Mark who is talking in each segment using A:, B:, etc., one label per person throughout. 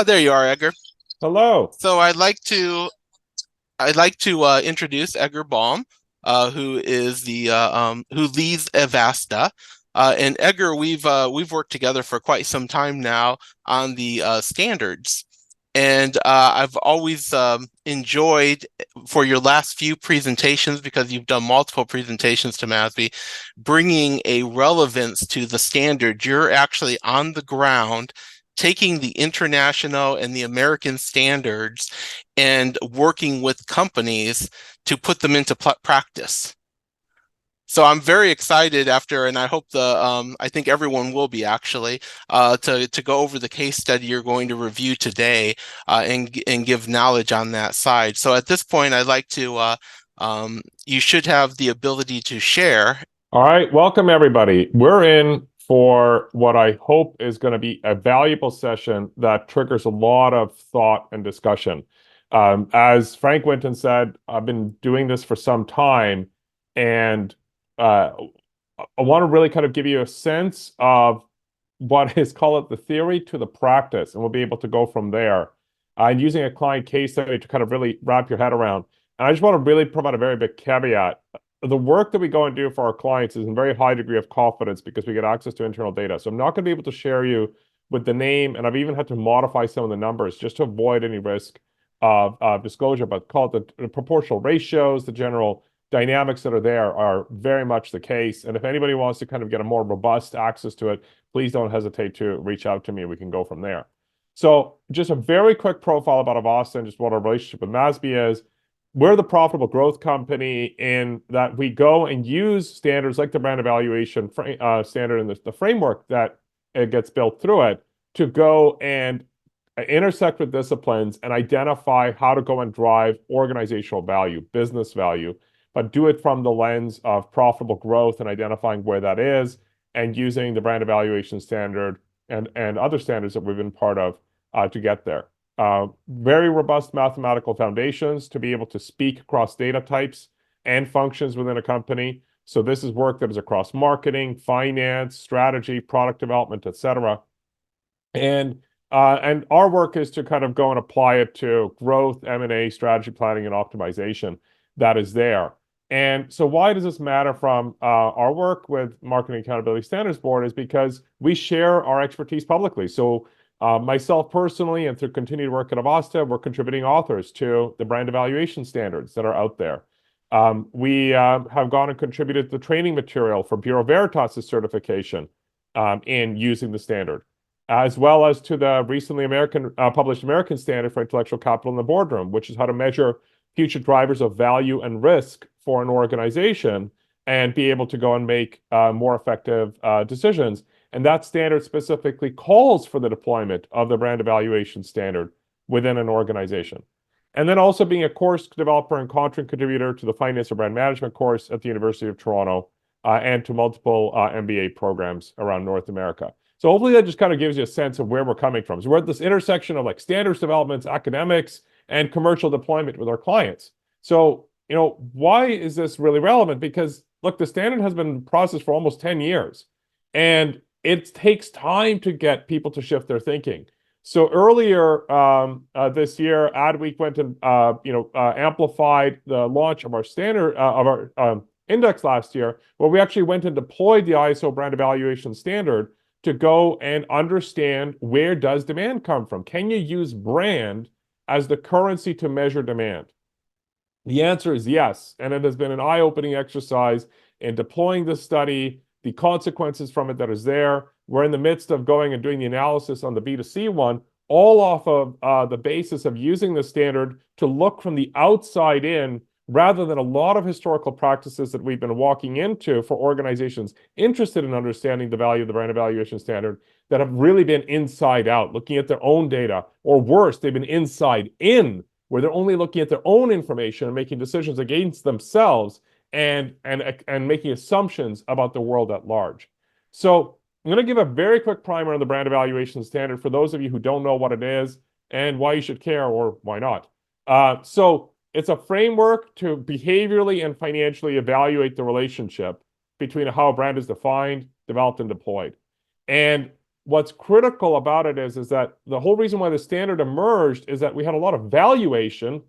A: There you are, Edgar.
B: Hello.
A: So I'd like to introduce Edgar Baum, who leads Avasta. And Edgar, we've worked together for quite some time now on the standards, and I've always enjoyed for your last few presentations because you've done multiple presentations to MASB, bringing a relevance to the standard. You're actually on the ground taking the international and the American standards and working with companies to put them into practice. So I'm very excited after, and I hope I think everyone will be actually, to go over the case study you're going to review today, and give knowledge on that side. So at this point, I'd like to, you should have the ability to share.
B: All right, welcome everybody. We're in for what I hope is going to be a valuable session that triggers a lot of thought and discussion. As Frank Winton said, I've been doing this for some time, and uh, I want to really kind of give you a sense of what is, call it, the theory to the practice, and we'll be able to go from there. And using a client case study to kind of really wrap your head around. And I just want to really provide a very big caveat. The work that we go and do for our clients is in very high degree of confidence because we get access to internal data. So I'm not going to be able to share you with the name, and I've even had to modify some of the numbers just to avoid any risk of disclosure. But call it the proportional ratios, the general dynamics that are there are very much the case. And if anybody wants to kind of get a more robust access to it, please don't hesitate to reach out to me. We can go from there. So just a very quick profile about Avasta and just what our relationship with MASB is. We're the profitable growth company in that we go and use standards like the brand evaluation standard and the framework that it gets built through it to go and intersect with disciplines and identify how to go and drive organizational value, business value, but do it from the lens of profitable growth and identifying where that is and using the brand evaluation standard and other standards that we've been part of to get there. Very robust mathematical foundations to be able to speak across data types and functions within a company. So this is work that is across marketing, finance, strategy, product development, etc. And our work is to kind of go and apply it to growth, M&A, strategy planning, and optimization that is there. And so why does this matter from our work with Marketing Accountability Standards Board is because we share our expertise publicly. So myself personally, and through continued work at Avasta, we're contributing authors to the brand evaluation standards that are out there. We have gone and contributed the training material for Bureau Veritas' certification in using the standard, as well as to the recently published American Standard for Intellectual Capital in the Boardroom, which is how to measure future drivers of value and risk for an organization and be able to go and make more effective decisions. And that standard specifically calls for the deployment of the brand evaluation standard within an organization. And then also being a course developer and content contributor to the Finance and Brand Management course at the University of Toronto and to multiple MBA programs around North America. So hopefully that just kind of gives you a sense of where we're coming from. So we're at this intersection of like standards developments, academics, and commercial deployment with our clients. So, why is this really relevant? Because look, the standard has been in process for almost 10 years, and it takes time to get people to shift their thinking. So earlier this year, Adweek went and amplified the launch of our standard of our index last year, where we actually went and deployed the ISO brand evaluation standard to go and understand where does demand come from. Can you use brand as the currency to measure demand? The answer is yes, and it has been an eye-opening exercise in deploying this study, the consequences from it that is there. We're in the midst of going and doing the analysis on the B2C one, all off of the basis of using the standard to look from the outside in rather than a lot of historical practices that we've been walking into for organizations interested in understanding the value of the brand evaluation standard that have really been inside out, looking at their own data, or worse, they've been inside in, where they're only looking at their own information and making decisions against themselves and making assumptions about the world at large. So I'm going to give a very quick primer on the brand evaluation standard for those of you who don't know what it is and why you should care or why not. So it's a framework to behaviorally and financially evaluate the relationship between how a brand is defined, developed, and deployed. And what's critical about it is that the whole reason why the standard emerged is that we had a lot of valuation,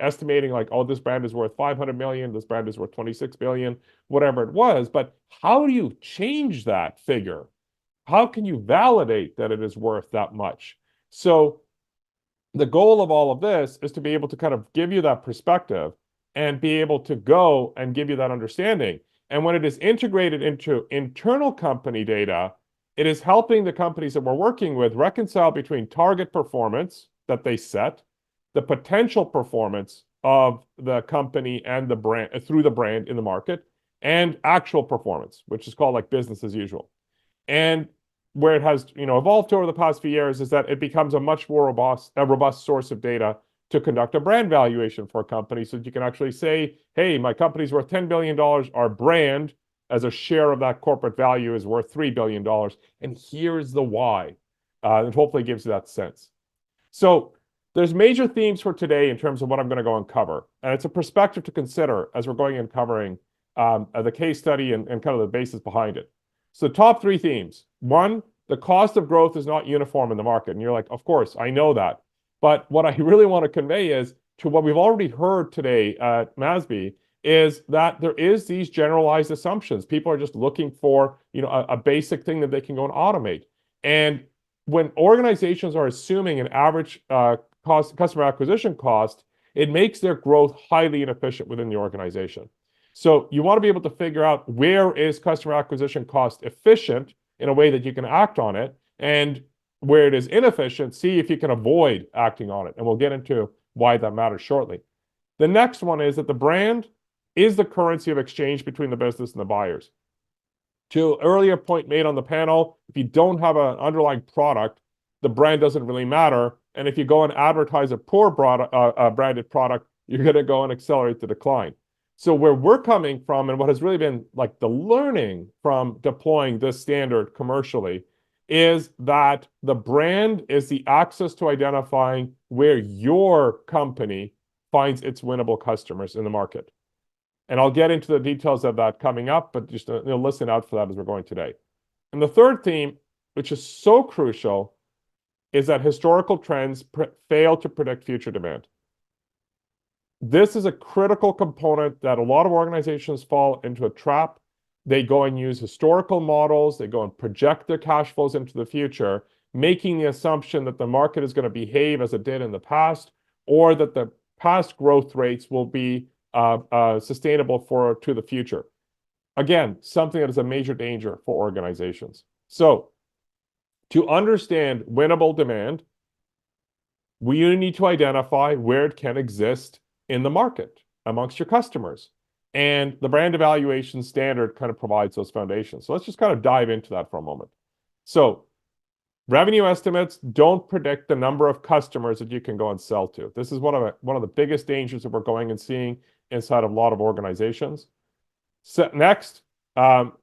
B: estimating like, oh, this brand is worth 500 million, this brand is worth 26 billion, whatever it was. But how do you change that figure? How can you validate that it is worth that much? So the goal of all of this is to be able to kind of give you that perspective and be able to go and give you that understanding. And when it is integrated into internal company data, it is helping the companies that we're working with reconcile between target performance that they set, the potential performance of the company and the brand through the brand in the market, and actual performance, which is called like business as usual. And where it has, evolved over the past few years is that it becomes a much more robust source of data to conduct a brand valuation for a company, so that you can actually say, hey, my company's worth $10 billion. Our brand as a share of that corporate value is worth $3 billion. And here's the why. And hopefully gives you that sense. So there's major themes for today in terms of what I'm going to go and cover. And it's a perspective to consider as we're going and covering the case study and kind of the basis behind it. So top three themes. One, the cost of growth is not uniform in the market. And you're like, of course, I know that. But what I really want to convey is to what we've already heard today at MASB is that there is these generalized assumptions. People are just looking for, a basic thing that they can go and automate. And when organizations are assuming an average customer acquisition cost, it makes their growth highly inefficient within the organization. So you want to be able to figure out where is customer acquisition cost efficient in a way that you can act on it, and where it is inefficient, see if you can avoid acting on it. And we'll get into why that matters shortly. The next one is that the brand is the currency of exchange between the business and the buyers. To earlier point made on the panel, if you don't have an underlying product, the brand doesn't really matter. And if you go and advertise a poor branded product, you're going to go and accelerate the decline. So where we're coming from, and what has really been like the learning from deploying this standard commercially, is that the brand is the access to identifying where your company finds its winnable customers in the market. And I'll get into the details of that coming up, but just listen out for that as we're going today. And the third theme, which is so crucial, is that historical trends fail to predict future demand. This is a critical component that a lot of organizations fall into a trap. They go and use historical models, they go and project their cash flows into the future, making the assumption that the market is going to behave as it did in the past, or that the past growth rates will be sustainable to the future. Again, something that is a major danger for organizations. So, to understand winnable demand, we need to identify where it can exist in the market amongst your customers. And the brand evaluation standard kind of provides those foundations. So let's just kind of dive into that for a moment. So revenue estimates don't predict the number of customers that you can go and sell to. This is one of the biggest dangers that we're going and seeing inside of a lot of organizations. So next,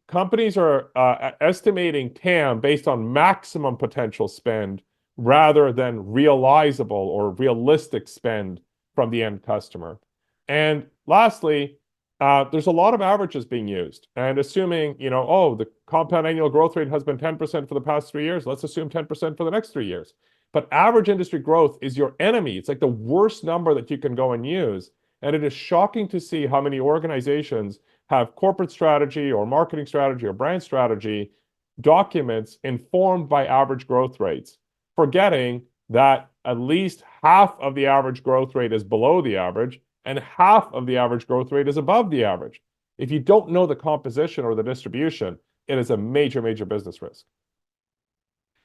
B: companies are estimating TAM based on maximum potential spend rather than realizable or realistic spend from the end customer. And lastly, there's a lot of averages being used, and assuming, the compound annual growth rate has been 10% for the past 3 years, let's assume 10% for the next 3 years. But average industry growth is your enemy. It's like the worst number that you can go and use. And it is shocking to see how many organizations have corporate strategy or marketing strategy or brand strategy documents informed by average growth rates, forgetting that at least half of the average growth rate is below the average and half of the average growth rate is above the average. If you don't know the composition or the distribution, it is a major, major business risk.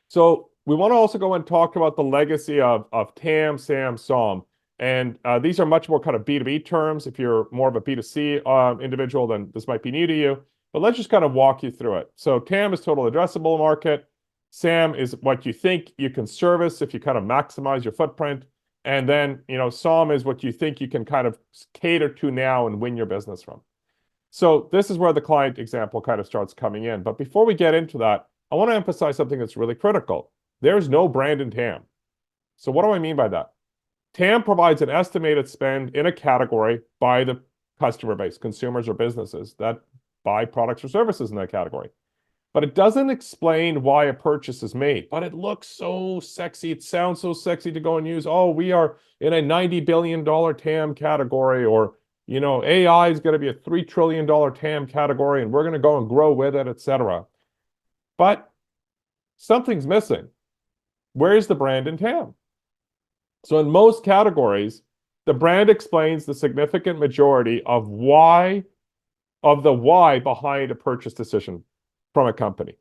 B: So we want to also go and talk about the legacy of TAM, SAM, SOM. And these are much more kind of B2B terms. If you're more of a B2C individual, then this might be new to you. But let's just kind of walk you through it. So TAM is total addressable market. SAM is what you think you can service if you kind of maximize your footprint. And then, SOM is what you think you can kind of cater to now and win your business from. So this is where the client example kind of starts coming in. But before we get into that, I want to emphasize something that's really critical. There's no brand in TAM. So what do I mean by that? TAM provides an estimated spend in a category by the customer base, consumers or businesses that buy products or services in that category. but it doesn't explain why a purchase is made. But it looks so sexy. It sounds so sexy to go and use. Oh, we are in a $90 billion TAM category, or, AI is going to be a $3 trillion TAM category, and we're going to go and grow with it, etc. But something's missing. Where's the brand in TAM? So in most categories, the brand explains the significant majority of the why behind a purchase decision from a company.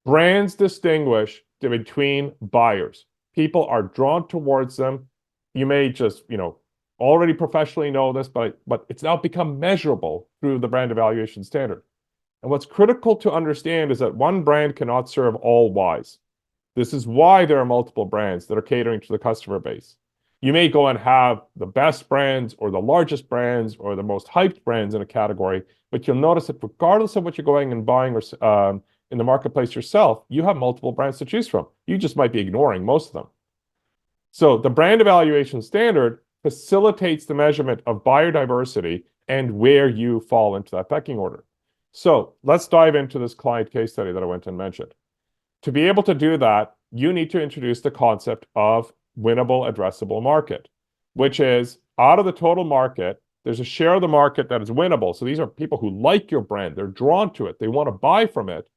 B: Brands distinguish between buyers. People are drawn towards them. You may just, already professionally know this, but it's now become measurable through the brand evaluation standard. And what's critical to understand is that one brand cannot serve all whys. This is why there are multiple brands that are catering to the customer base. You may go and have the best brands or the largest brands or the most hyped brands in a category, but you'll notice that regardless of what you're going and buying or in the marketplace yourself, you have multiple brands to choose from. You just might be ignoring most of them. So the brand evaluation standard facilitates the measurement of buyer diversity and where you fall into that pecking order. So let's dive into this client case study that I went and mentioned. To be able to do that, you need to introduce the concept of winnable addressable market, which is out of the total market, there's a share of the market that is winnable. So these are people who like your brand. They're drawn to it. They want to buy from it.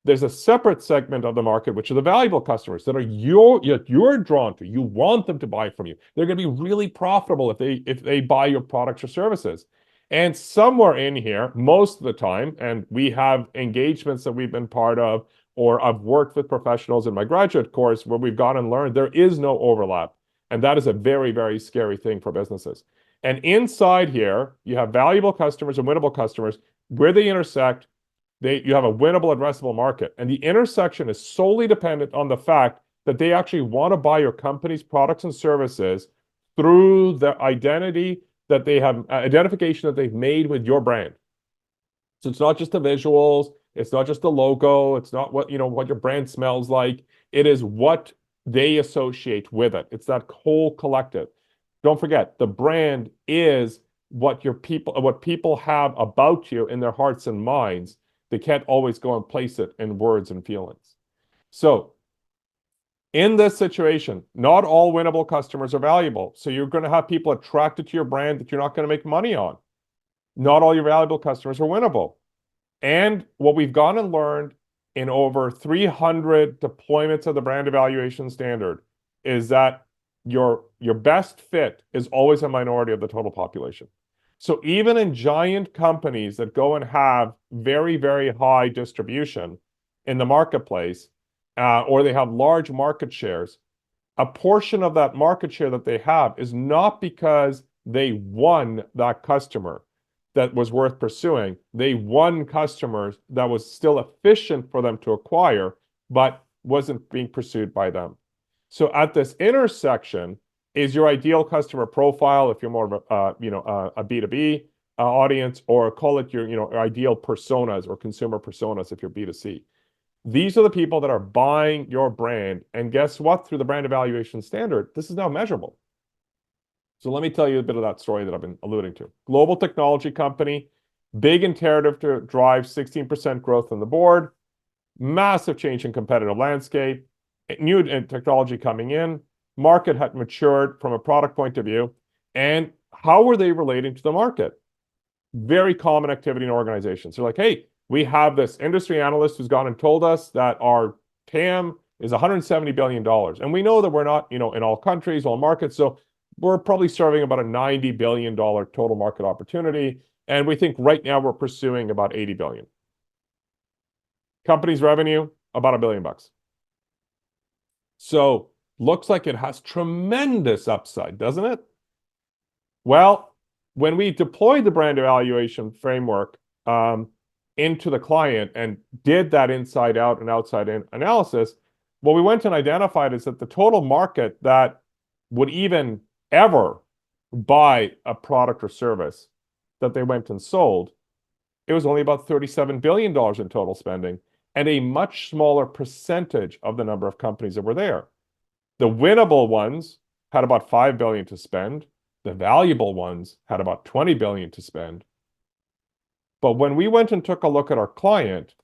B: There's a separate segment of the market, which are the valuable customers that are you're drawn to. You want them to buy from you. They're going to be really profitable if they buy your products or services. And somewhere in here, most of the time, and we have engagements that we've been part of, or I've worked with professionals in my graduate course where we've gone and learned there is no overlap. And that is a very, very scary thing for businesses. And inside here, you have valuable customers and winnable customers. Where they intersect, you have a winnable addressable market. And the intersection is solely dependent on the fact that they actually want to buy your company's products and services through the identity that they have, identification that they've made with your brand. So it's not just the visuals, it's not just the logo, it's not what your brand smells like. It is what they associate with it. It's that whole collective. Don't forget, the brand is what people have about you in their hearts and minds. They can't always go and place it in words and feelings. So in this situation, not all winnable customers are valuable. So you're going to have people attracted to your brand that you're not going to make money on. Not all your valuable customers are winnable. And what we've gone and learned in over 300 deployments of the brand evaluation standard is that your best fit is always a minority of the total population. So even in giant companies that go and have very, very high distribution in the marketplace, or they have large market shares, a portion of that market share that they have is not because they won that customer that was worth pursuing. They won customers that was still efficient for them to acquire, but wasn't being pursued by them. So at this intersection is your ideal customer profile if you're more of a B2B audience, or call it your ideal personas or consumer personas if you're B2C. These are the people that are buying your brand. And guess what? Through the brand evaluation standard, this is now measurable. So let me tell you a bit of that story that I've been alluding to. Global technology company, big imperative to drive 16% growth on the board, massive change in competitive landscape, new technology coming in, market had matured from a product point of view, and how were they relating to the market? Very common activity in organizations. They're like, hey, we have this industry analyst who's gone and told us that our TAM is $170 billion. And we know that we're not, in all countries, all markets. So we're probably serving about a $90 billion total market opportunity. And we think right now we're pursuing about 80 billion. Company's revenue, about $1 billion. So looks like it has tremendous upside, doesn't it? Well, when we deployed the brand evaluation framework into the client and did that inside out and outside in analysis, what we went and identified is that the total market that would even ever buy a product or service that they went and sold, it was only about $37 billion in total spending, and a much smaller percentage of the number of companies that were there. The winnable ones had about $5 billion to spend. The valuable ones had about $20 billion to spend. But when we went and took a look at our client,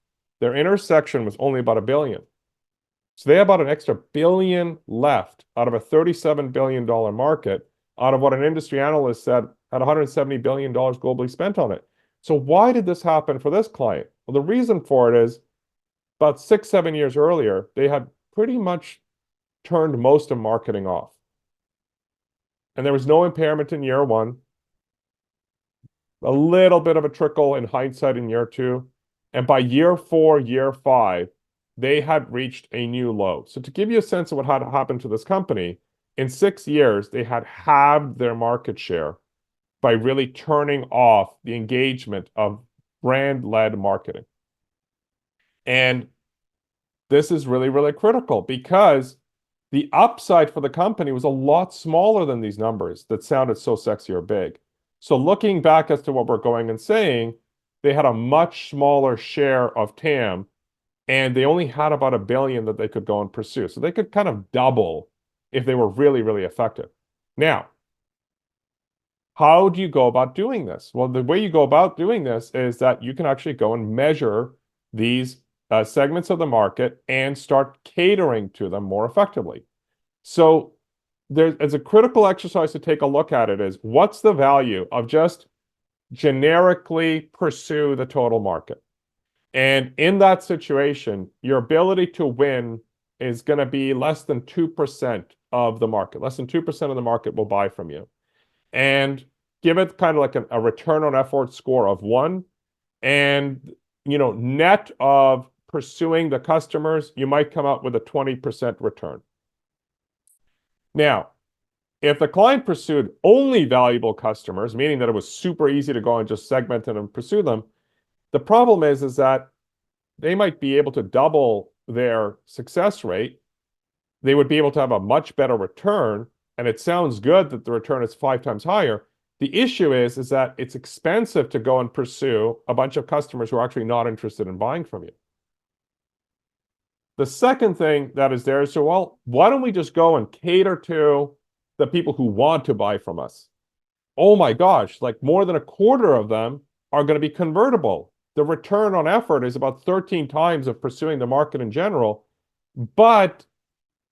B: their intersection was only about 1 billion. So they have about an extra billion left out of a $37 billion market, out of what an industry analyst said had $170 billion globally spent on it. So why did this happen for this client? Well, the reason for it is about 6, 7 years earlier, they had pretty much turned most of marketing off. And there was no impairment in year one, a little bit of a trickle in hindsight in year two. And by year four, year five, they had reached a new low. So to give you a sense of what had happened to this company, in 6 years, they had halved their market share by really turning off the engagement of brand-led marketing. And this is really, really critical because the upside for the company was a lot smaller than these numbers that sounded so sexy or big. So looking back as to what we're going and saying, they had a much smaller share of TAM, and they only had about 1 billion that they could go and pursue. So they could kind of double if they were really, really effective. Now, how do you go about doing this? Well, the way you go about doing this is that you can actually go and measure these segments of the market and start catering to them more effectively. So there's a critical exercise to take a look at it is what's the value of just generically pursue the total market? And in that situation, your ability to win is going to be less than 2% of the market. Less than 2% of the market will buy from you. And give it kind of like a return on effort score of 1. And, net of pursuing the customers, you might come up with a 20% return. Now, if the client pursued only valuable customers, meaning that it was super easy to go and just segment them and pursue them, the problem is that they might be able to double their success rate. They would be able to have a much better return, and it sounds good that the return is 5 times higher. The issue is that it's expensive to go and pursue a bunch of customers who are actually not interested in buying from you. The second thing that is there is, so, well, why don't we just go and cater to the people who want to buy from us? Oh my gosh, like more than a quarter of them are going to be convertible. The return on effort is about 13 times of pursuing the market in general, but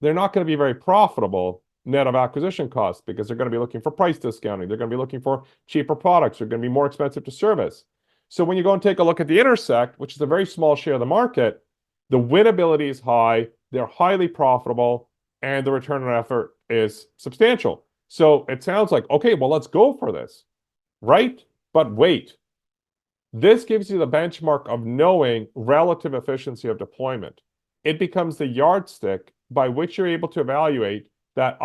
B: they're not going to be very profitable net of acquisition costs because they're going to be looking for price discounting. They're going to be looking for cheaper products. They're going to be more expensive to service. So when you go and take a look at the intersect, which is a very small share of the market, the winnability is high, they're highly profitable, and the return on effort is substantial. So it sounds like, okay, well, let's go for this, right? But wait, this gives you the benchmark of knowing relative efficiency of deployment. It becomes the yardstick by which you're able to evaluate that,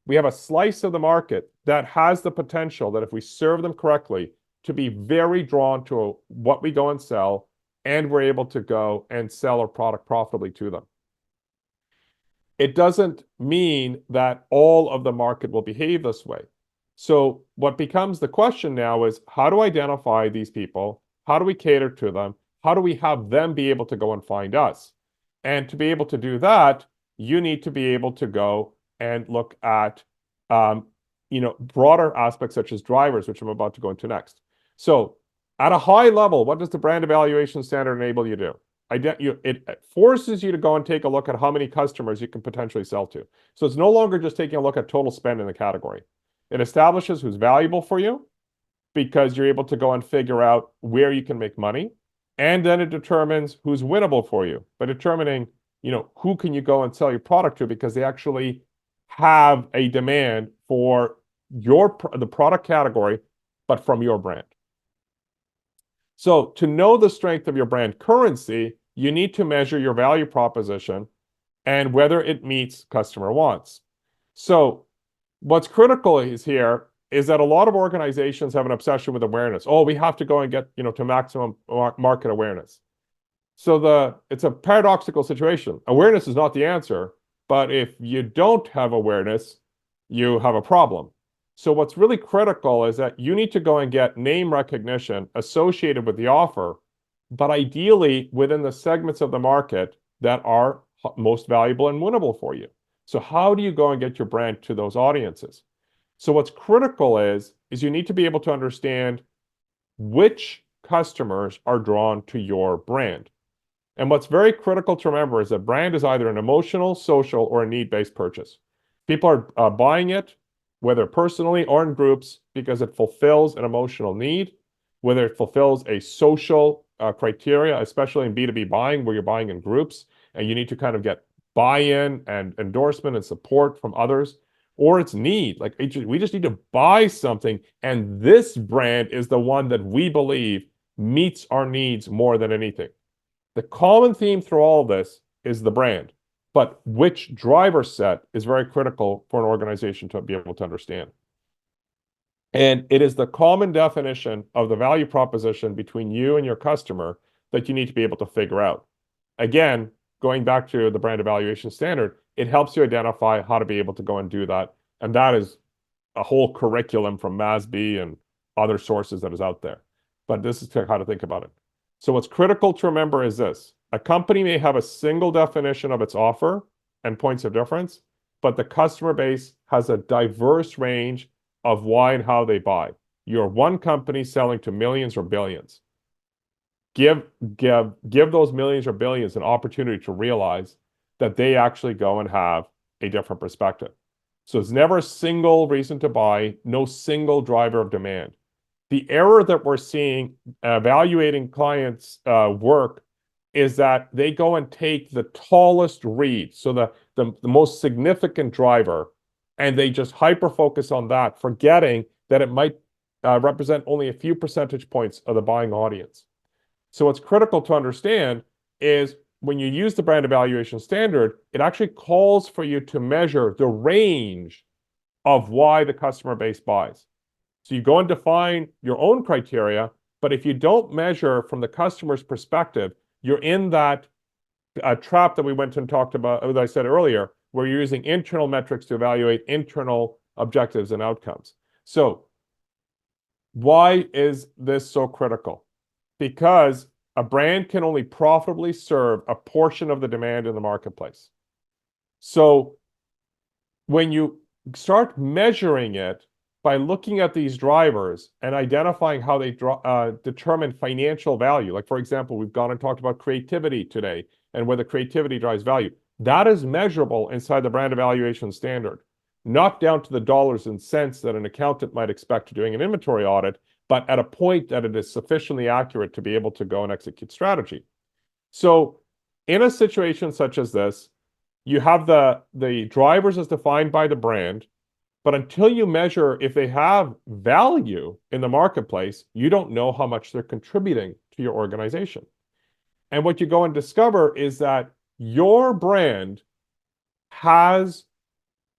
B: we have a slice of the market that has the potential that if we serve them correctly to be very drawn to what we go and sell, and we're able to go and sell our product profitably to them. It doesn't mean that all of the market will behave this way. So what becomes the question now is how to identify these people? How do we cater to them? How do we have them be able to go and find us? And to be able to do that, you need to be able to go and look at broader aspects such as drivers, which I'm about to go into next. So at a high level, what does the brand evaluation standard enable you to do? It forces you to go and take a look at how many customers you can potentially sell to. So it's no longer just taking a look at total spend in the category. It establishes who's valuable for you because you're able to go and figure out where you can make money. And then it determines who's winnable for you by determining, who can you go and sell your product to because they actually have a demand for the product category, but from your brand. So to know the strength of your brand currency, you need to measure your value proposition and whether it meets customer wants. So what's critical is that a lot of organizations have an obsession with awareness. Oh, we have to go and get, to maximum market awareness. So it's a paradoxical situation. Awareness is not the answer, but if you don't have awareness, you have a problem. So what's really critical is that you need to go and get name recognition associated with the offer, but ideally within the segments of the market that are most valuable and winnable for you. So how do you go and get your brand to those audiences? So what's critical is you need to be able to understand which customers are drawn to your brand. And what's very critical to remember is that brand is either an emotional, social, or a need-based purchase. People are buying it, whether personally or in groups, because it fulfills an emotional need, whether it fulfills a social criteria, especially in B2B buying, where you're buying in groups and you need to kind of get buy-in and endorsement and support from others, or it's need. Like we just need to buy something, and this brand is the one that we believe meets our needs more than anything. The common theme through all of this is the brand, but which driver set is very critical for an organization to be able to understand. And it is the common definition of the value proposition between you and your customer that you need to be able to figure out. Again, going back to the brand evaluation standard, it helps you identify how to be able to go and do that. And that is a whole curriculum from MASB and other sources that is out there. But this is how to think about it. So what's critical to remember is this. A company may have a single definition of its offer and points of difference, but the customer base has a diverse range of why and how they buy. You're one company selling to millions or billions. Give those millions or billions an opportunity to realize that they actually go and have a different perspective. So it's never a single reason to buy, no single driver of demand. The error that we're seeing evaluating clients' work is that they go and take the tallest read, so the most significant driver, and they just hyper-focus on that, forgetting that it might represent only a few percentage points of the buying audience. So what's critical to understand is when you use the brand evaluation standard, it actually calls for you to measure the range of why the customer base buys. So you go and define your own criteria, but if you don't measure from the customer's perspective, you're in that trap that we went and talked about, as I said earlier, where you're using internal metrics to evaluate internal objectives and outcomes. So why is this so critical? Because a brand can only profitably serve a portion of the demand in the marketplace. So when you start measuring it by looking at these drivers and identifying how they determine financial value, like for example, we've gone and talked about creativity today and whether creativity drives value. That is measurable inside the brand evaluation standard, not down to the dollars and cents that an accountant might expect doing an inventory audit, but at a point that it is sufficiently accurate to be able to go and execute strategy. So in a situation such as this, you have the drivers as defined by the brand, but until you measure if they have value in the marketplace, you don't know how much they're contributing to your organization. And what you go and discover is that your brand has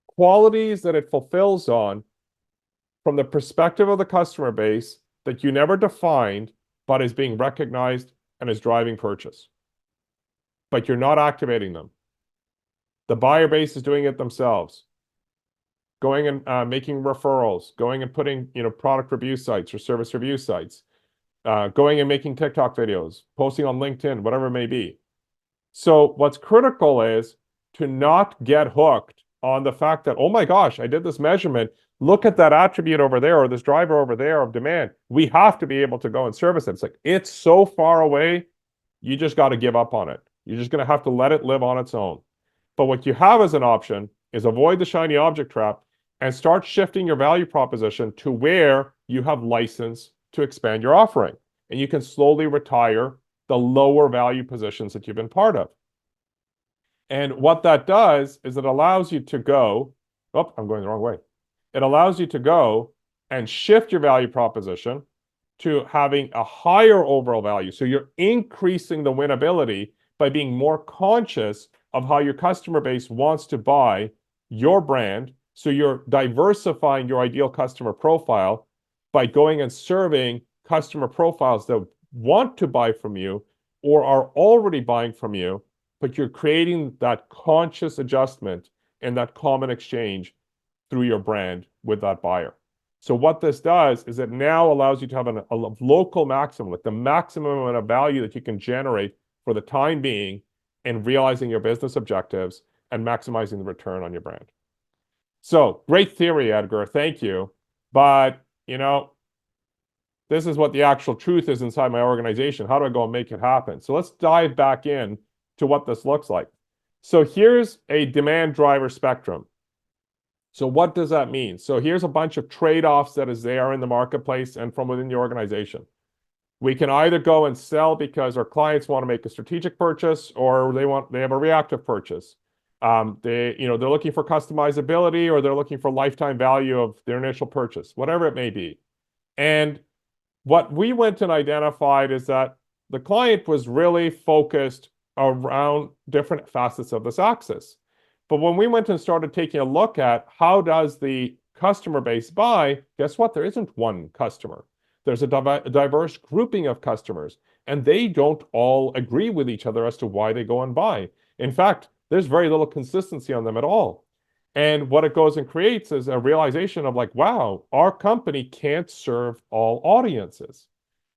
B: qualities that it fulfills on from the perspective of the customer base that you never defined, but is being recognized and is driving purchase. But you're not activating them. The buyer base is doing it themselves. Going and making referrals, going and putting product review sites or service review sites, going and making TikTok videos, posting on LinkedIn, whatever it may be. So what's critical is to not get hooked on the fact that, oh my gosh, I did this measurement. Look at that attribute over there or this driver over there of demand. We have to be able to go and service it. It's like, it's so far away, you just got to give up on it. You're just going to have to let it live on its own. But what you have as an option is avoid the shiny object trap and start shifting your value proposition to where you have license to expand your offering. And you can slowly retire the lower value positions that you've been part of. And what that does is it allows you to go, oh, I'm going the wrong way. It allows you to go and shift your value proposition to having a higher overall value. So you're increasing the winnability by being more conscious of how your customer base wants to buy your brand. So you're diversifying your ideal customer profile by going and serving customer profiles that want to buy from you or are already buying from you, but you're creating that conscious adjustment and that common exchange through your brand with that buyer. So what this does is it now allows you to have a local maximum, like the maximum amount of value that you can generate for the time being in realizing your business objectives and maximizing the return on your brand. So great theory, Edgar. Thank you. But, This is what the actual truth is inside my organization. How do I go and make it happen? So let's dive back in to what this looks like. So here's a demand driver spectrum. So what does that mean? So here's a bunch of trade-offs that is there in the marketplace and from within the organization. We can either go and sell because our clients want to make a strategic purchase, or they have a reactive purchase. They're looking for customizability, or they're looking for lifetime value of their initial purchase, whatever it may be. And what we went and identified is that the client was really focused around different facets of this axis. But when we went and started taking a look at how does the customer base buy, guess what? There isn't one customer. There's a diverse grouping of customers, and they don't all agree with each other as to why they go and buy. In fact, there's very little consistency on them at all. And what it goes and creates is a realization of like, wow, our company can't serve all audiences.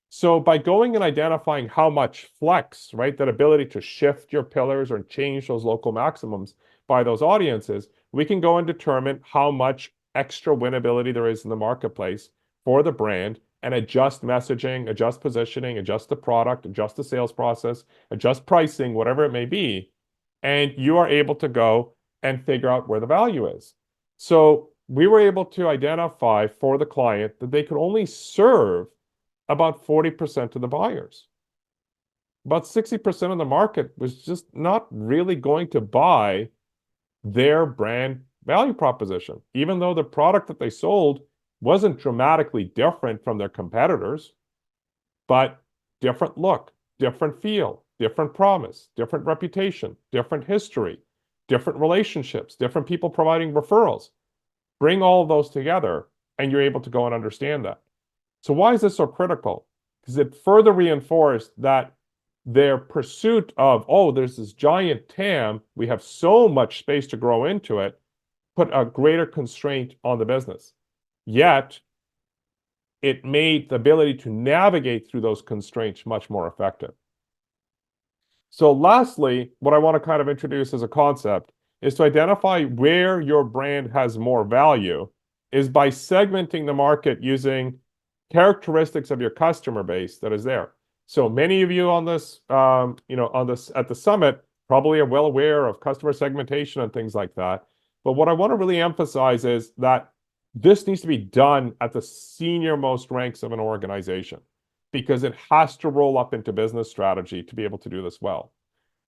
B: So by going and identifying how much flex, right, that ability to shift your pillars or change those local maximums by those audiences, we can go and determine how much extra winnability there is in the marketplace for the brand and adjust messaging, adjust positioning, adjust the product, adjust the sales process, adjust pricing, whatever it may be. And you are able to go and figure out where the value is. So we were able to identify for the client that they could only serve about 40% of the buyers. About 60% of the market was just not really going to buy their brand value proposition, even though the product that they sold wasn't dramatically different from their competitors, but different look, different feel, different promise, different reputation, different history, different relationships, different people providing referrals. Bring all of those together, and you're able to go and understand that. So why is this so critical? Because it further reinforced that their pursuit of, oh, there's this giant TAM, we have so much space to grow into it, put a greater constraint on the business. Yet, it made the ability to navigate through those constraints much more effective. So lastly, what I want to kind of introduce as a concept is to identify where your brand has more value is by segmenting the market using characteristics of your customer base that is there. So many of you on this, at the summit probably are well aware of customer segmentation and things like that. But what I want to really emphasize is that this needs to be done at the senior most ranks of an organization because it has to roll up into business strategy to be able to do this well.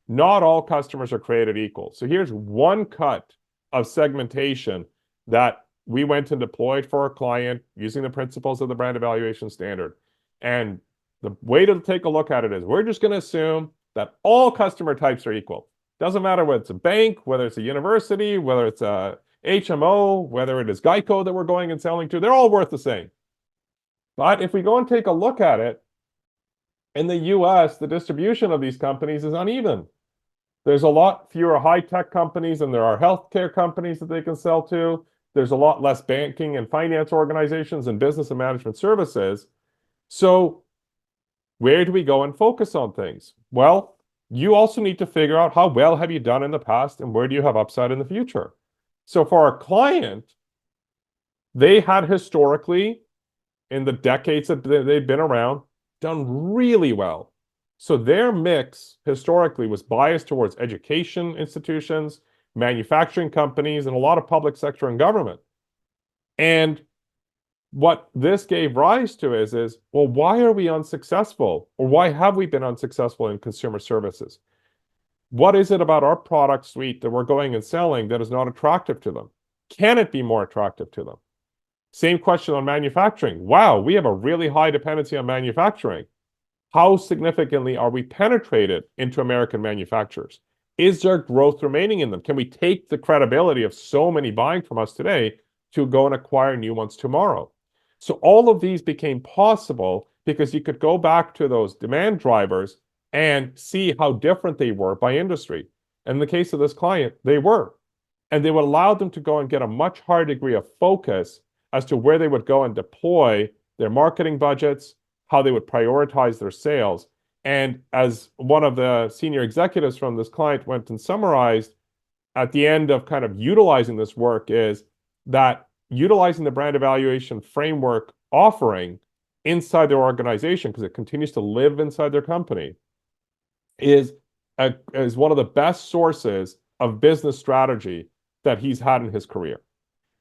B: Not all customers are created equal. So here's one cut of segmentation that we went and deployed for a client using the principles of the brand evaluation standard. And the way to take a look at it is we're just going to assume that all customer types are equal. Doesn't matter whether it's a bank, whether it's a university, whether it's a HMO, whether it is Geico that we're going and selling to, they're all worth the same. But if we go and take a look at it, in the US, the distribution of these companies is uneven. There's a lot fewer high-tech companies than there are healthcare companies that they can sell to. There's a lot less banking and finance organizations and business and management services. So where do we go and focus on things? Well, you also need to figure out how well have you done in the past and where do you have upside in the future? So for our client, they had historically, in the decades that they've been around, done really well. So their mix historically was biased towards education institutions, manufacturing companies, and a lot of public sector and government. And what this gave rise to is, well, why are we unsuccessful? Or why have we been unsuccessful in consumer services? What is it about our product suite that we're going and selling that is not attractive to them? Can it be more attractive to them? Same question on manufacturing. Wow, we have a really high dependency on manufacturing. How significantly are we penetrated into American manufacturers? Is there growth remaining in them? Can we take the credibility of so many buying from us today to go and acquire new ones tomorrow? So all of these became possible because you could go back to those demand drivers and see how different they were by industry. In the case of this client, they were. And they would allow them to go and get a much higher degree of focus as to where they would go and deploy their marketing budgets, how they would prioritize their sales. And as one of the senior executives from this client went and summarized at the end of kind of utilizing this work is that utilizing the brand evaluation framework offering inside their organization, because it continues to live inside their company, is is one of the best sources of business strategy that he's had in his career.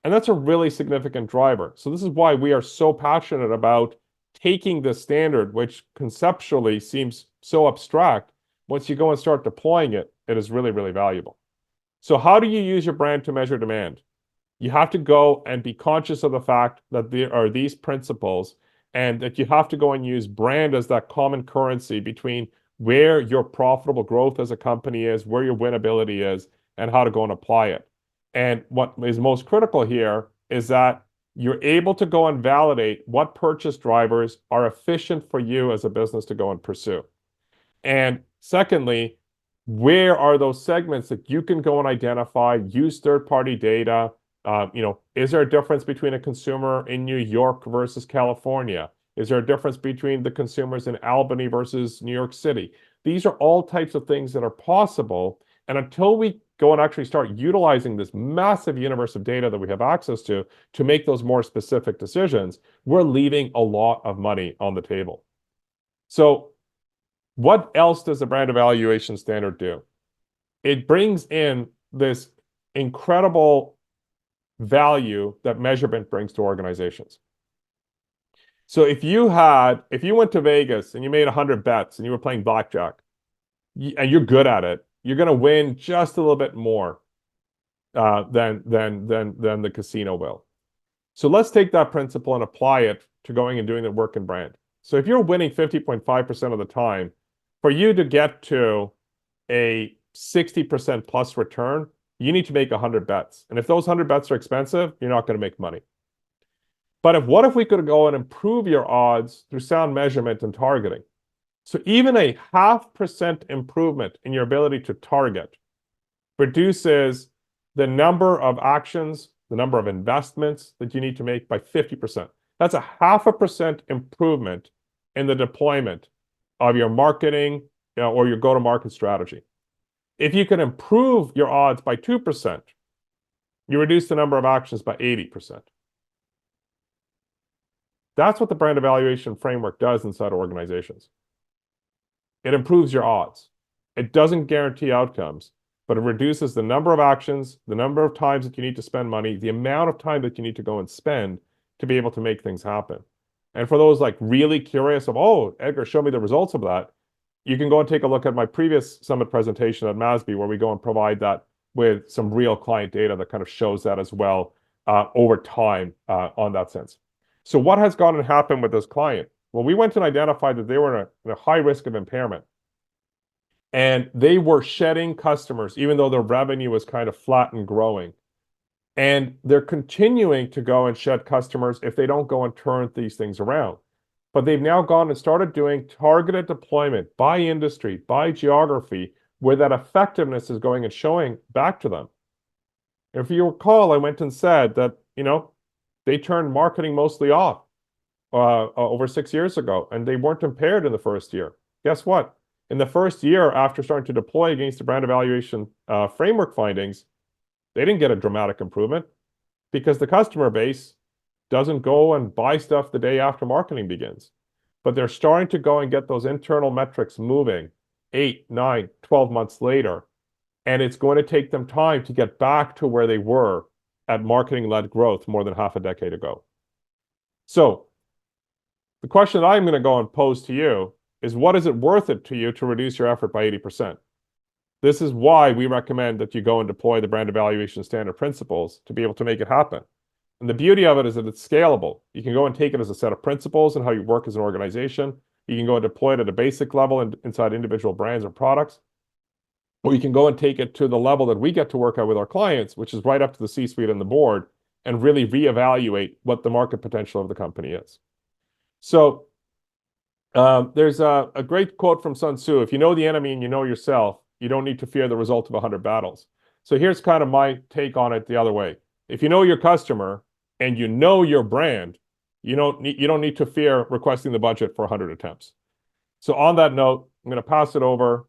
B: And that's a really significant driver. So this is why we are so passionate about taking this standard, which conceptually seems so abstract. Once you go and start deploying it, it is really, really valuable. So how do you use your brand to measure demand? You have to go and be conscious of the fact that there are these principles and that you have to go and use brand as that common currency between where your profitable growth as a company is, where your winnability is, and how to go and apply it. And what is most critical here is that you're able to go and validate what purchase drivers are efficient for you as a business to go and pursue. And secondly, where are those segments that you can go and identify, use third-party data? Is there a difference between a consumer in New York versus California? Is there a difference between the consumers in Albany versus New York City? These are all types of things that are possible. And until we go and actually start utilizing this massive universe of data that we have access to make those more specific decisions, we're leaving a lot of money on the table. So what else does the brand evaluation standard do? It brings in this incredible value that measurement brings to organizations. So if you went to Vegas and you made 100 bets and you were playing blackjack, and you're good at it, you're going to win just a little bit more than the casino will. So let's take that principle and apply it to going and doing the work in brand. So if you're winning 50.5% of the time, for you to get to a 60% plus return, you need to make 100 bets. And if those 100 bets are expensive, you're not going to make money. But what if we could go and improve your odds through sound measurement and targeting? So even a 0.5% improvement in your ability to target reduces the number of actions, the number of investments that you need to make by 50%. That's a 0.5% improvement in the deployment of your marketing, or your go-to-market strategy. If you can improve your odds by 2%, you reduce the number of actions by 80%. That's what the brand evaluation framework does inside organizations. It improves your odds. It doesn't guarantee outcomes, but it reduces the number of actions, the number of times that you need to spend money, the amount of time that you need to go and spend to be able to make things happen. And for those like really curious of, oh, Edgar, show me the results of that, you can go and take a look at my previous summit presentation at MASB, where we go and provide that with some real client data that kind of shows that as well over time on that sense. So what has gone and happened with this client? Well, we went and identified that they were in a high risk of impairment. And they were shedding customers, even though their revenue was kind of flat and growing. And they're continuing to go and shed customers if they don't go and turn these things around. But they've now gone and started doing targeted deployment by industry, by geography, where that effectiveness is going and showing back to them. If you recall, I went and said that, they turned marketing mostly off over 6 years ago, and they weren't impaired in the first year. Guess what? In the first year, after starting to deploy against the brand evaluation framework findings, they didn't get a dramatic improvement because the customer base doesn't go and buy stuff the day after marketing begins. But they're starting to go and get those internal metrics moving 8, 9, 12 months later. And it's going to take them time to get back to where they were at marketing-led growth more than half a decade ago. So the question that I'm going to go and pose to you is, what is it worth it to you to reduce your effort by 80%? This is why we recommend that you go and deploy the brand evaluation standard principles to be able to make it happen. And the beauty of it is that it's scalable. You can go and take it as a set of principles and how you work as an organization. You can go and deploy it at a basic level inside individual brands or products. Or you can go and take it to the level that we get to work at with our clients, which is right up to the C-suite and the board, and really reevaluate what the market potential of the company is. So there's a great quote from Sun Tzu: if you know the enemy and you know yourself, you don't need to fear the result of 100 battles. So here's kind of my take on it the other way. If you know your customer and you know your brand, you don't need to fear requesting the budget for 100 attempts. So on that note, I'm going to pass it over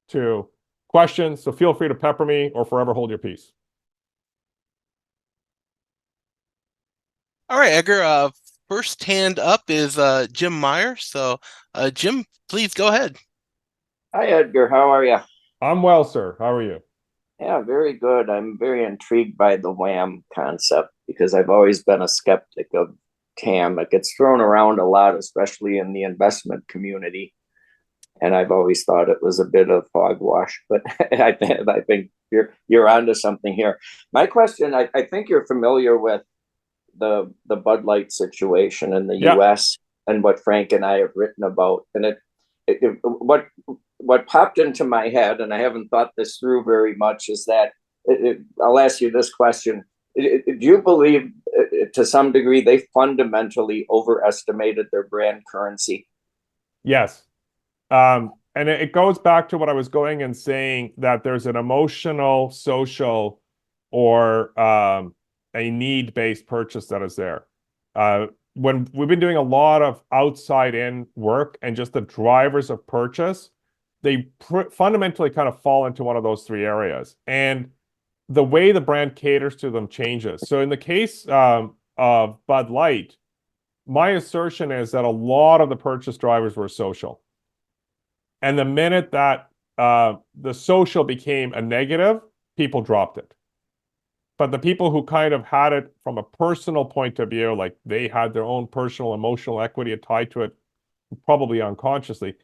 B: to questions. So feel free to pepper me or forever hold your peace.
A: All right, Edgar. first hand up is Jim Meyer. So, Jim, please go ahead.
C: Hi, Edgar. How are you?
B: I'm well, sir. How are you?
C: Yeah, very good. I'm very intrigued by the WAM concept because I've always been a skeptic of TAM. It gets thrown around a lot, especially in the investment community. And I've always thought it was a bit of hogwash, but I think you're onto something here. My question, I think you're familiar with the Bud Light situation in the
B: Yeah.
C: U.S. and what Frank and I have written about. And what popped into my head, and I haven't thought this through very much, is that I'll ask you this question: do you believe, to some degree, they fundamentally overestimated their brand currency?
B: Yes. And it goes back to what I was going and saying that there's an emotional, social, or a need-based purchase that is there. When we've been doing a lot of outside-in work and just the drivers of purchase, they fundamentally kind of fall into one of those three areas. And the way the brand caters to them changes. So in the case of Bud Light, my assertion is that a lot of the purchase drivers were social. And the minute that the social became a negative, people dropped it. But the people who kind of had it from a personal point of view, like they had their own personal emotional equity tied to it, probably unconsciously,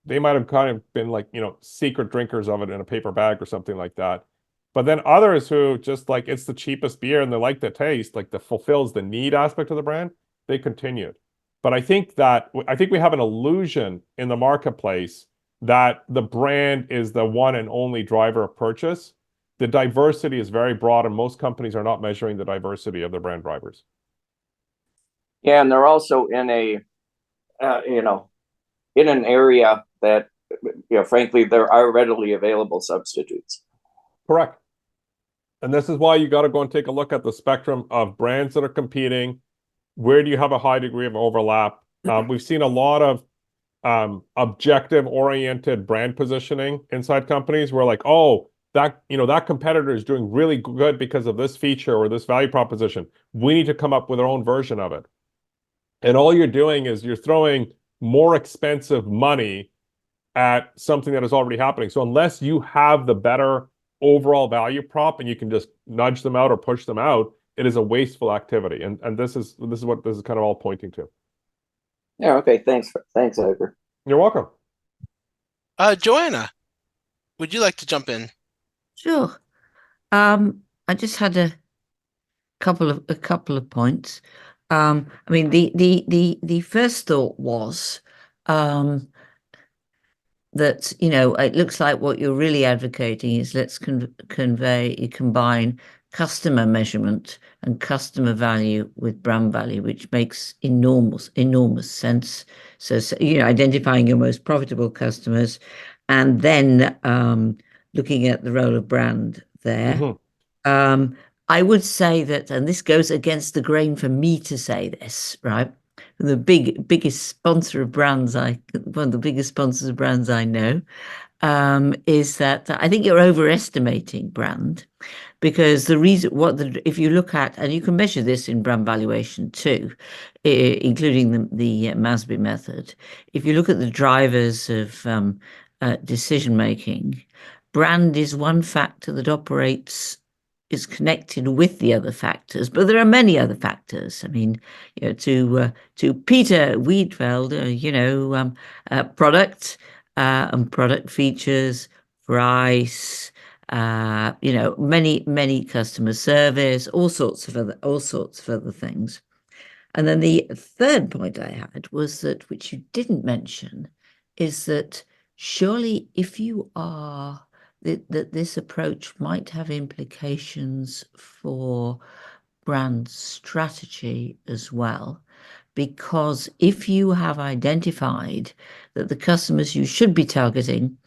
B: they might have kind of been like, secret drinkers of it in a paper bag or something like that. But then others who just like it's the cheapest beer and they like the taste, like that fulfills the need aspect of the brand, they continued. But I think we have an illusion in the marketplace that the brand is the one and only driver of purchase. The diversity is very broad, and most companies are not measuring the diversity of their brand drivers.
C: Yeah, and they're also in a in an area that frankly, there are readily available substitutes.
B: Correct. And this is why you got to go and take a look at the spectrum of brands that are competing. Where do you have a high degree of overlap? We've seen a lot of objective-oriented brand positioning inside companies where like, oh, that competitor is doing really good because of this feature or this value proposition. We need to come up with our own version of it. And all you're doing is you're throwing more expensive money at something that is already happening. So unless you have the better overall value prop and you can just nudge them out or push them out, it is a wasteful activity. And this is what this is kind of all pointing to.
C: Yeah. Okay. Thanks, Edgar.
B: You're welcome.
A: Joanna, would you like to jump in?
D: Sure. I just had a couple of points. I mean, the first thought was, that it looks like what you're really advocating is let's combine customer measurement and customer value with brand value, which makes enormous sense. So, identifying your most profitable customers, and then looking at the role of brand there.
B: Mhm.
D: Um, I would say that, and this goes against the grain for me to say this, right? The biggest sponsor of brands one of the biggest sponsors of brands I know, is that I think you're overestimating brand, because the reason if you look at, and you can measure this in brand valuation too, including the MASB method. If you look at the drivers of decision making, brand is one factor that is connected with the other factors, but there are many other factors. I mean, to Peter Wiedfeld, product and product features, price, many customer service, all sorts of other things. And then the third point I had was that, which you didn't mention, is that surely if you are that this approach might have implications for brand strategy as well. Because if you have identified that the customers you should be targeting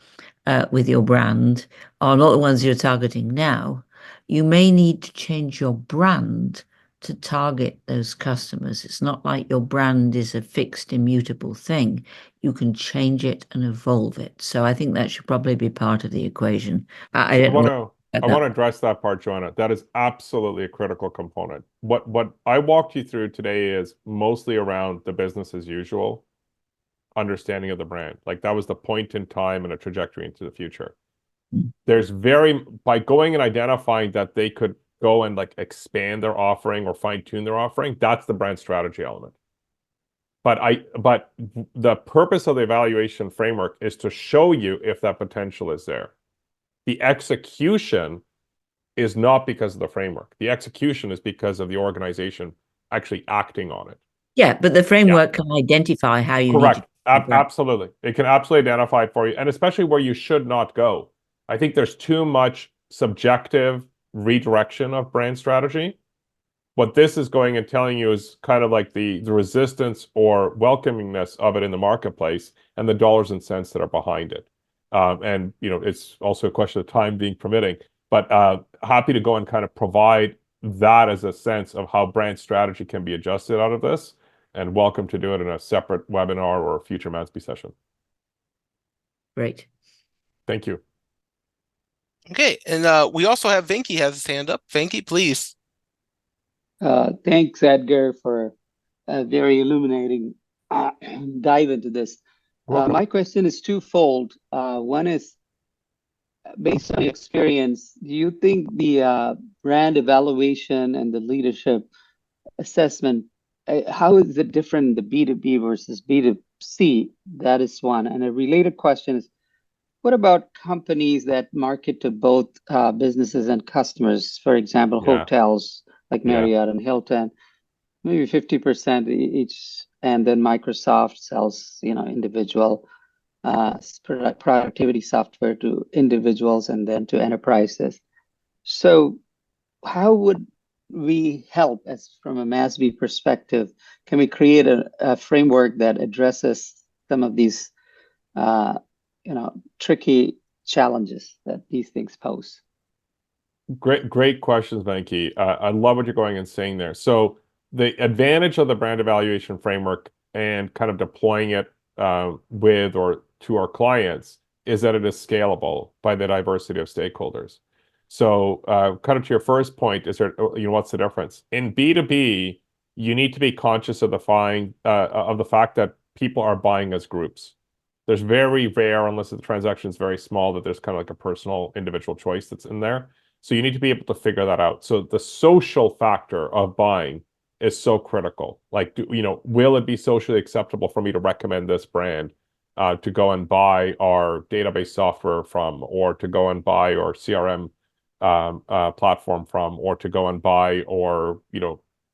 D: with your brand are not the ones you're targeting now, you may need to change your brand to target those customers. It's not like your brand is a fixed, immutable thing. You can change it and evolve it. So I think that should probably be part of the equation. I
B: So I
D: don't
B: want
D: know.
B: to I want to address that part, Joanna. That is absolutely a critical component. What I walked you through today is mostly around the business as usual understanding of the brand. Like that was the point in time and a trajectory into the future. There's by going and identifying that they could go and like expand their offering or fine tune their offering, that's the brand strategy element. But the purpose of the evaluation framework is to show you if that potential is there. The execution is not because of the framework. The execution is because of the organization actually acting on it.
D: Yeah, but the framework can identify how you need
B: Correct.
D: to.
B: Absolutely. It can absolutely identify it for you, and especially where you should not go. I think there's too much subjective redirection of brand strategy. What this is going and telling you is kind of like the resistance or welcomingness of it in the marketplace and the dollars and cents that are behind it. And it's also a question of time being permitting, but happy to go and kind of provide that as a sense of how brand strategy can be adjusted out of this, and welcome to do it in a separate webinar or a future MASB session.
D: Great.
B: Thank you.
A: Okay, and we also have Venki has his hand up. Venki, please.
E: Thanks, Edgar, for a very illuminating dive into this. My question is twofold. One is, based on your experience, do you think the brand evaluation and the leadership assessment, how is it different, the B2B versus B2C? That is one. And a related question is, what about companies that market to both businesses and customers? For example, hotels like Marriott and Hilton, maybe 50% each, and then Microsoft sells, individual productivity software to individuals and then to enterprises. So how would we help, as from a MASB perspective? Can we create a framework that addresses some of these tricky challenges that these things pose?
B: Great questions, Venki. I love what you're going and saying there. So the advantage of the brand evaluation framework and kind of deploying it with or to our clients is that it is scalable by the diversity of stakeholders. So kind of to your first point, is there, what's the difference? In B2B, you need to be conscious of the fact that people are buying as groups. There's very rare, unless the transaction is very small, that there's kind of like a personal individual choice that's in there. So you need to be able to figure that out. So the social factor of buying is so critical. Like, will it be socially acceptable for me to recommend this brand to go and buy our database software from, or to go and buy our CRM platform from, or to go and buy or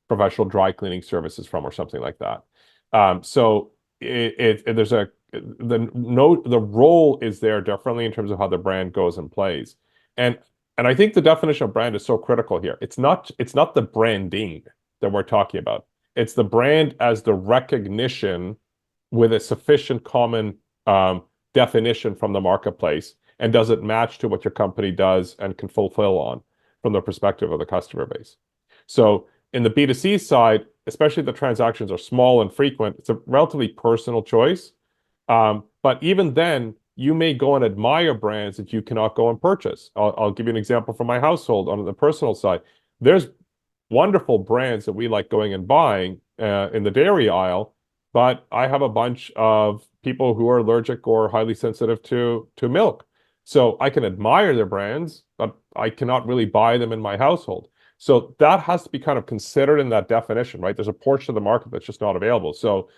B: professional dry cleaning services from, or something like that. So there's the role is there differently in terms of how the brand goes and plays. And I think the definition of brand is so critical here. It's not the branding that we're talking about. It's the brand as the recognition with a sufficient common definition from the marketplace, and does it match to what your company does and can fulfill on from the perspective of the customer base. So in the B2C side, especially if the transactions are small and frequent, it's a relatively personal choice. But even then, you may go and admire brands that you cannot go and purchase. I'll give you an example from my household on the personal side. There's wonderful brands that we like going and buying in the dairy aisle, but I have a bunch of people who are allergic or highly sensitive to milk. So I can admire their brands, but I cannot really buy them in my household. So that has to be kind of considered in that definition, right? There's a portion of the market that's just not available. So,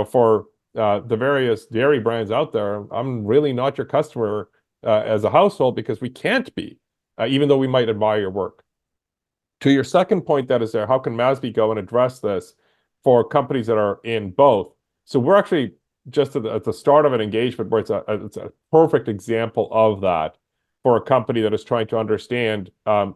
B: for the various dairy brands out there, I'm really not your customer as a household, because we can't be, even though we might admire your work. To your second point that is there, how can MASB go and address this for companies that are in both? So we're actually just at the start of an engagement where it's a perfect example of that for a company that is trying to understand what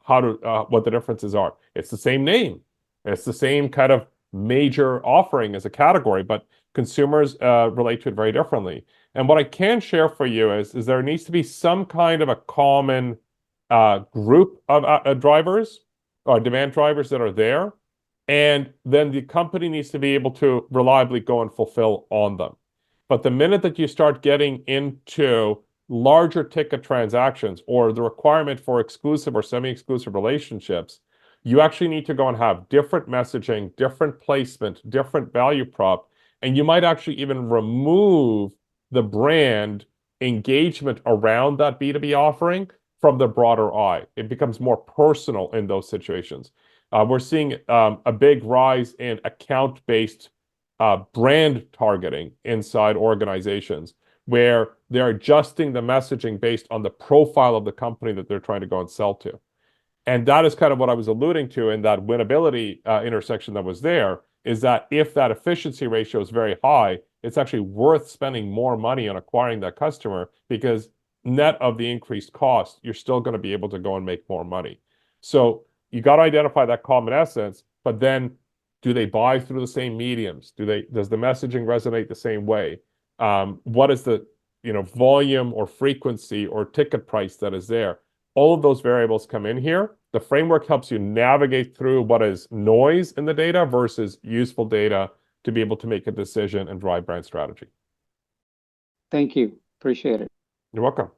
B: the differences are. It's the same name. It's the same kind of major offering as a category, but consumers relate to it very differently. And what I can share for you is there needs to be some kind of a common group of drivers or demand drivers that are there. And then the company needs to be able to reliably go and fulfill on them. But the minute that you start getting into larger ticket transactions or the requirement for exclusive or semi-exclusive relationships, you actually need to go and have different messaging, different placement, different value prop, and you might actually even remove the brand engagement around that B2B offering from the broader eye. It becomes more personal in those situations. We're seeing a big rise in account-based brand targeting inside organizations where they're adjusting the messaging based on the profile of the company that they're trying to go and sell to. And that is kind of what I was alluding to in that winnability intersection that was there, is that if that efficiency ratio is very high, it's actually worth spending more money on acquiring that customer because net of the increased cost, you're still going to be able to go and make more money. So you got to identify that common essence, but then do they buy through the same mediums? Does the messaging resonate the same way? What is the volume or frequency or ticket price that is there? All of those variables come in here. The framework helps you navigate through what is noise in the data versus useful data to be able to make a decision and drive brand strategy.
E: Thank you. Appreciate it.
B: You're welcome.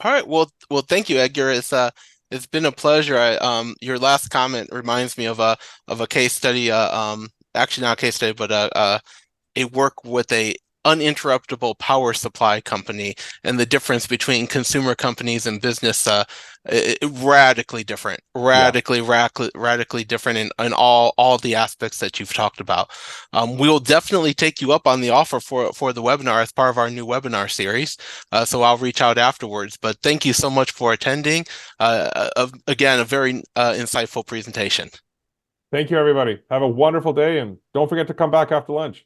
A: All right. Well, thank you, Edgar. It's been a pleasure. Your last comment reminds me of a case study. Actually not a case study, but a work with a uninterruptible power supply company, and the difference between consumer companies and business radically different, radically different in all the aspects that you've talked about. We will definitely take you up on the offer for the webinar as part of our new webinar series. So I'll reach out afterwards. But thank you so much for attending. Again, a very insightful presentation.
B: Thank you, everybody. Have a wonderful day, and don't forget to come back after lunch.